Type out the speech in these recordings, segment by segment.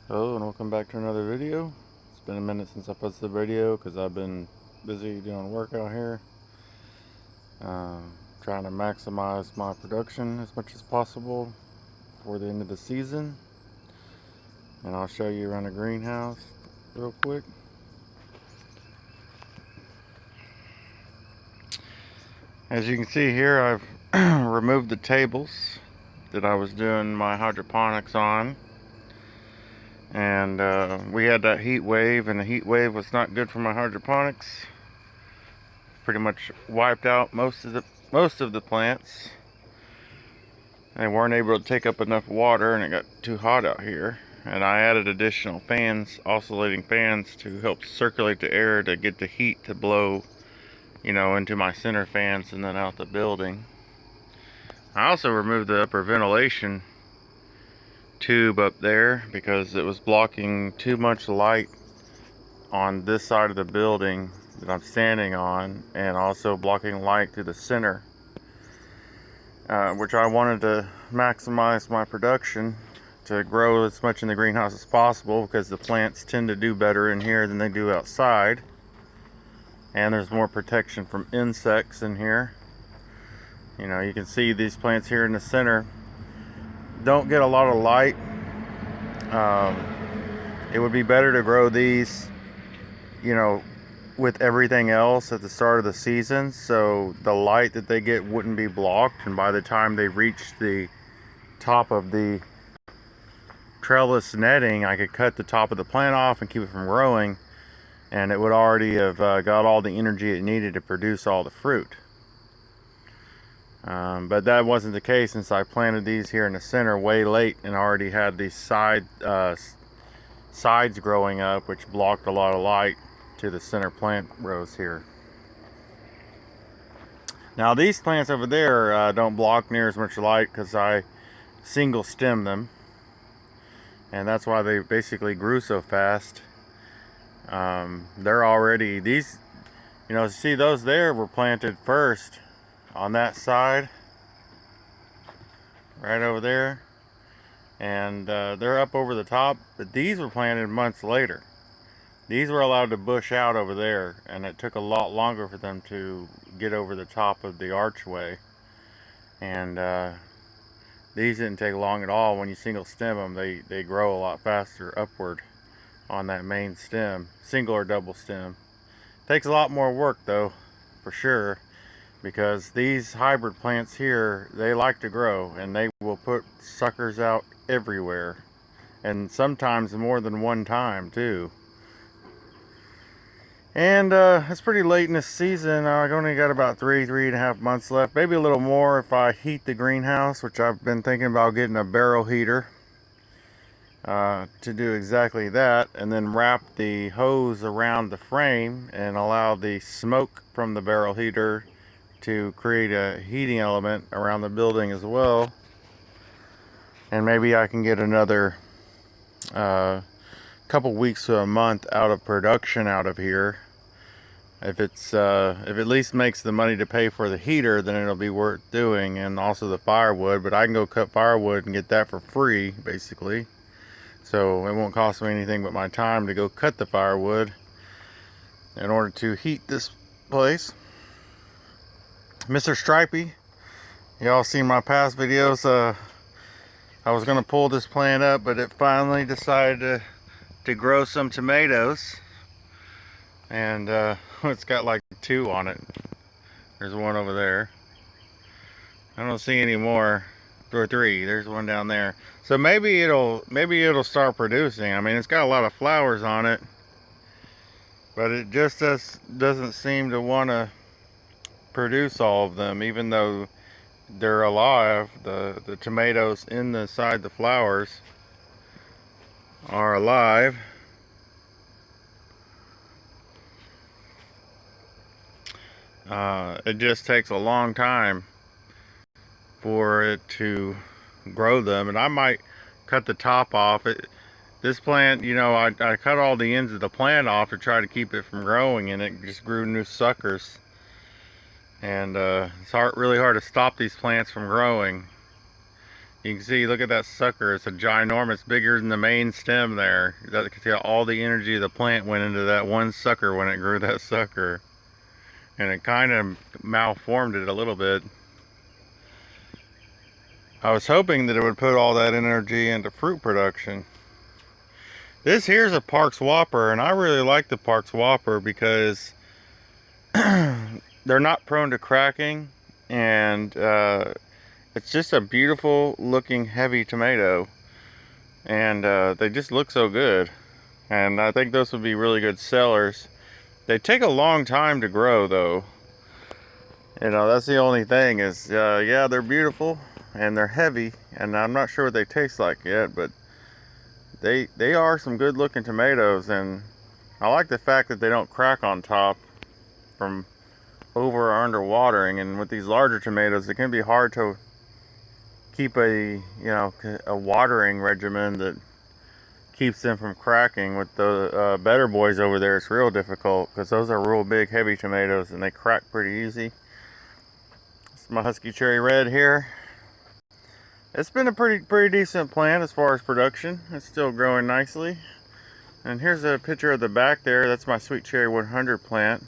Hello and welcome back to another video. It's been a minute since I posted a video because I've been busy doing work out here. Trying to maximize my production as much as possible before the end of the season. And I'll show you around the greenhouse real quick. As you can see here, I've removed the tables that I was doing my hydroponics on. And we had that heat wave, and the heat wave was not good for my hydroponics. Pretty much wiped out most of the plants. They weren't able to take up enough water, and it got too hot out here. And I added additional fans, oscillating fans, to help circulate the air to get the heat to blow, into my center fans and then out the building. I also removed the upper ventilation tube up there because it was blocking too much light on this side of the building that I'm standing on, and also blocking light to the center, which I wanted to maximize my production to grow as much in the greenhouse as possible, because the plants tend to do better in here than they do outside, and there's more protection from insects in here. You can see these plants here in the center don't get a lot of light. It would be better to grow these, with everything else at the start of the season, so the light that they get wouldn't be blocked, and by the time they reach the top of the trellis netting, I could cut the top of the plant off and keep it from growing, and it would already have got all the energy it needed to produce all the fruit. But that wasn't the case, since I planted these here in the center way late and already had these sides growing up, which blocked a lot of light to the center plant rows here. Now these plants over there don't block near as much light because I single stem them, and that's why they basically grew so fast. They're already, these, see, those there were planted first on that side right over there, and they're up over the top, but these were planted months later. These were allowed to bush out over there, and it took a lot longer for them to get over the top of the archway. And these didn't take long at all. When you single stem them, they grow a lot faster upward on that main stem, single or double stem. Takes a lot more work though, for sure, because these hybrid plants here, they like to grow, and they will put suckers out everywhere, and sometimes more than one time too. And it's pretty late in the season. I've only got about three and a half months left, maybe a little more if I heat the greenhouse, which I've been thinking about getting a barrel heater to do exactly that, and then wrap the hose around the frame and allow the smoke from the barrel heater to create a heating element around the building as well. And maybe I can get another couple weeks to a month out of production out of here. If it's if it at least makes the money to pay for the heater, then it'll be worth doing, and also the firewood. But I can go cut firewood and get that for free, basically. So it won't cost me anything but my time to go cut the firewood in order to heat this place. Mr. Stripey, y'all seen my past videos. I was gonna pull this plant up, but it finally decided to grow some tomatoes, and it's got like 2 on it. There's one over there. I don't see any more. Or 3. There's one down there. So maybe it'll start producing. I mean, it's got a lot of flowers on it, but it just doesn't seem to want to produce all of them, even though they're alive. The tomatoes inside the flowers are alive. It just takes a long time for it to grow them, and I might cut the top off. This plant, I cut all the ends of the plant off to try to keep it from growing, and it just grew new suckers. And it's really hard to stop these plants from growing. You can see, look at that sucker. It's a ginormous, bigger than the main stem there. You can see all the energy of the plant went into that one sucker when it grew that sucker. And it kind of malformed it a little bit. I was hoping that it would put all that energy into fruit production. This here's a Park's Whopper, and I really like the Park's Whopper because they're not prone to cracking, and it's just a beautiful looking heavy tomato, and they just look so good, and I think those would be really good sellers. They take a long time to grow though. You know, that's the only thing is, yeah, they're beautiful and they're heavy, and I'm not sure what they taste like yet, but they are some good looking tomatoes, and I like the fact that they don't crack on top from over or under watering. And with these larger tomatoes, it can be hard to keep a watering regimen that keeps them from cracking. With the Better Boys over there, it's real difficult because those are real big heavy tomatoes and they crack pretty easy. It's my Husky Cherry Red here. It's been a pretty decent plant as far as production. It's still growing nicely. And here's a picture of the back there. That's my Sweet Cherry 100 plant.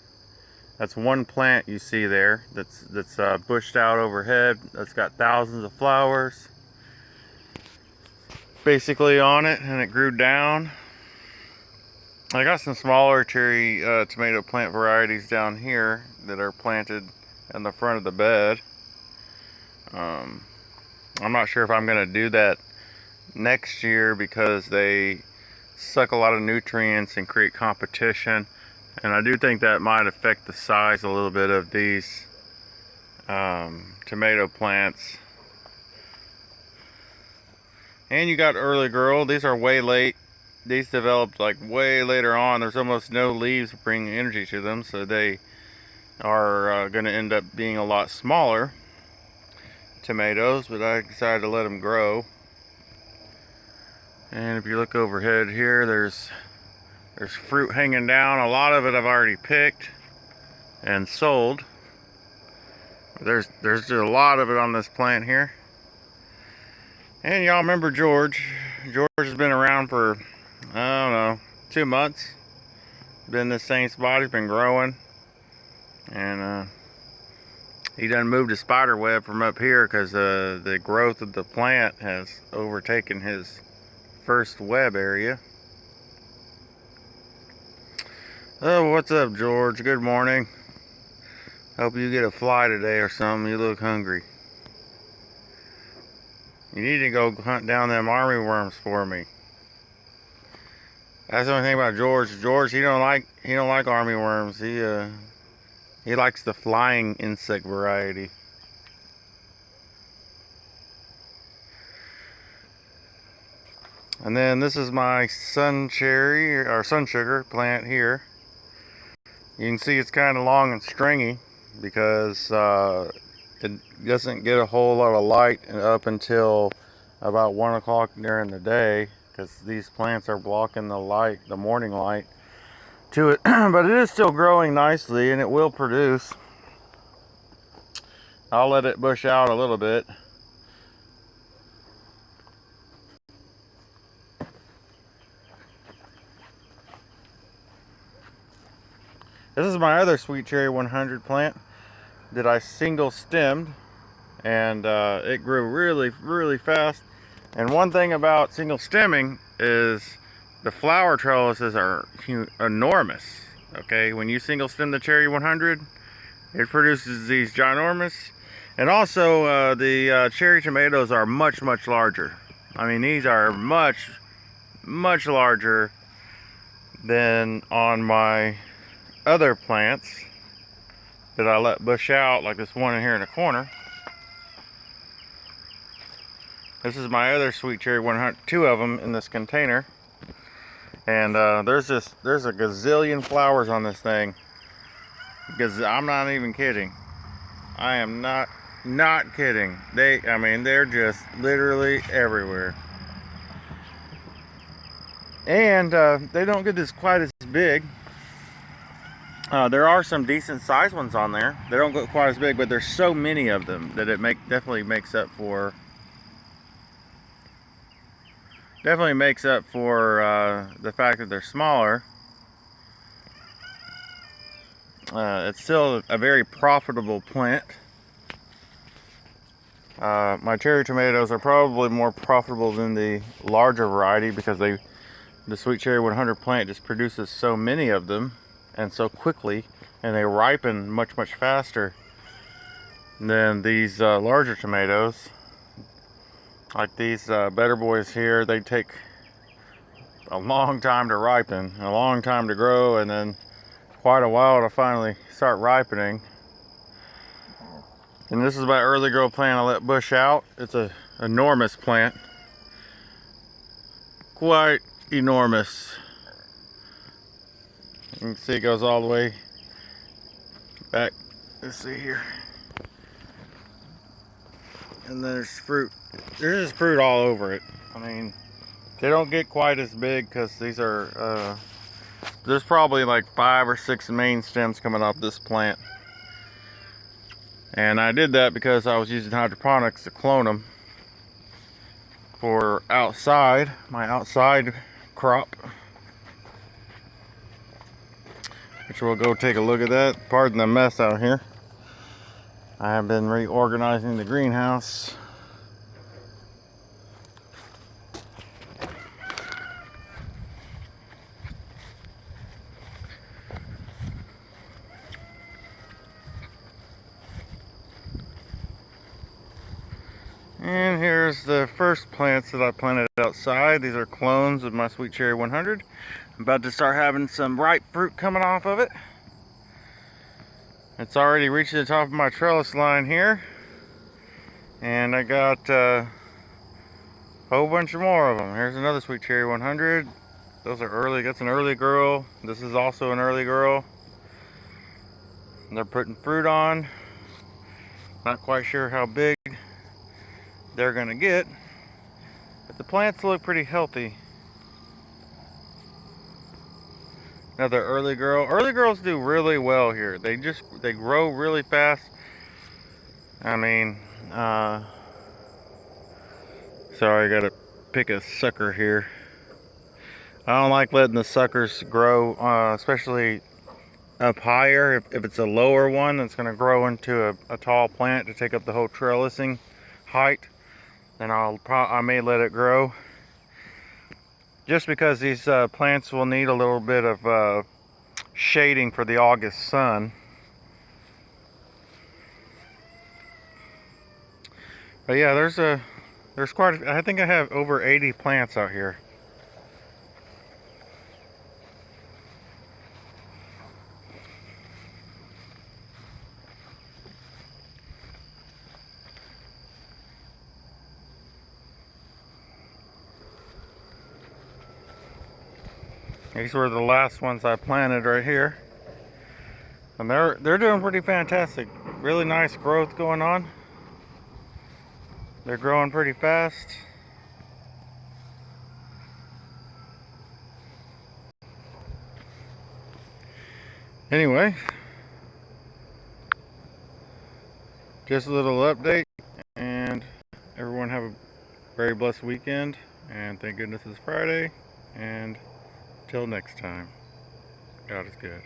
That's one plant you see there that's bushed out overhead. That's got thousands of flowers basically on it, and it grew down. I got some smaller cherry tomato plant varieties down here that are planted in the front of the bed. I'm not sure if I'm going to do that next year because they suck a lot of nutrients and create competition, and I do think that might affect the size a little bit of these tomato plants. And you got early girl. These are way late. These developed like way later on. There's almost no leaves bringing energy to them, so they are going to end up being a lot smaller tomatoes, but I decided to let them grow. And if you look overhead here, there's fruit hanging down. A lot of it I've already picked and sold. There's just a lot of it on this plant here. And y'all remember George. George has been around for, I don't know, 2 months. Been in the same spot. He's been growing. And he done moved a spider web from up here because the growth of the plant has overtaken his first web area. Oh, what's up, George? Good morning. Hope you get a fly today or something. You look hungry. You need to go hunt down them army worms for me. That's the only thing about George. George, he don't like army worms. He likes the flying insect variety. And then this is my sun cherry or sun sugar plant here. You can see it's kind of long and stringy because it doesn't get a whole lot of light up until about 1 o'clock during the day, because these plants are blocking the light, the morning light to it. But it is still growing nicely and it will produce. I'll let it bush out a little bit. This is my other Sweet Cherry 100 plant that I single stemmed, and it grew really fast. And one thing about single stemming is the flower trellises are enormous. Okay, when you single stem the Cherry 100, it produces these ginormous. And also the cherry tomatoes are much larger. I mean, these are much larger than on my other plants that I let bush out, like this one in here in the corner. This is my other Sweet Cherry 100, 2 of them in this container, and there's a gazillion flowers on this thing. Because I'm not even kidding. I am not kidding. I mean, they're just literally everywhere. And they don't get quite as big. There are some decent sized ones on there. They don't get quite as big, but there's so many of them that it definitely makes up for definitely makes up for the fact that they're smaller. It's still a very profitable plant. My cherry tomatoes are probably more profitable than the larger variety because the Sweet Cherry 100 plant just produces so many of them and so quickly, and they ripen much faster than these larger tomatoes. Like these Better Boys here, they take a long time to ripen, a long time to grow, and then quite a while to finally start ripening. And this is my early grow plant I let bush out. It's an enormous plant. Quite enormous. You can see it goes all the way back. Let's see here. And there's fruit. There's just fruit all over it. I mean, they don't get quite as big because these are, there's probably like 5 or 6 main stems coming off this plant. And I did that because I was using hydroponics to clone them for outside, my outside crop. Which we'll go take a look at that. Pardon the mess out here. I have been reorganizing the greenhouse. And here's the first plants that I planted outside. These are clones of my Sweet Cherry 100. I'm about to start having some ripe fruit coming off of it. It's already reaching the top of my trellis line here. And I got a whole bunch more of them. Here's another Sweet Cherry 100. Those are early, that's an early girl. This is also an early girl. They're putting fruit on. Not quite sure how big they're gonna get, but the plants look pretty healthy. Another early girl. Early girls do really well here. They grow really fast. I mean, sorry, I gotta pick a sucker here. I don't like letting the suckers grow, especially up higher. If it's a lower one that's gonna grow into a tall plant to take up the whole trellising height, then I may let it grow. Just because these plants will need a little bit of shading for the August sun. But yeah, there's quite, I think I have over 80 plants out here. These were the last ones I planted right here. And they're doing pretty fantastic. Really nice growth going on. They're growing pretty fast. Anyway, just a little update, and everyone have a very blessed weekend, and thank goodness it's Friday, and till next time, God is good.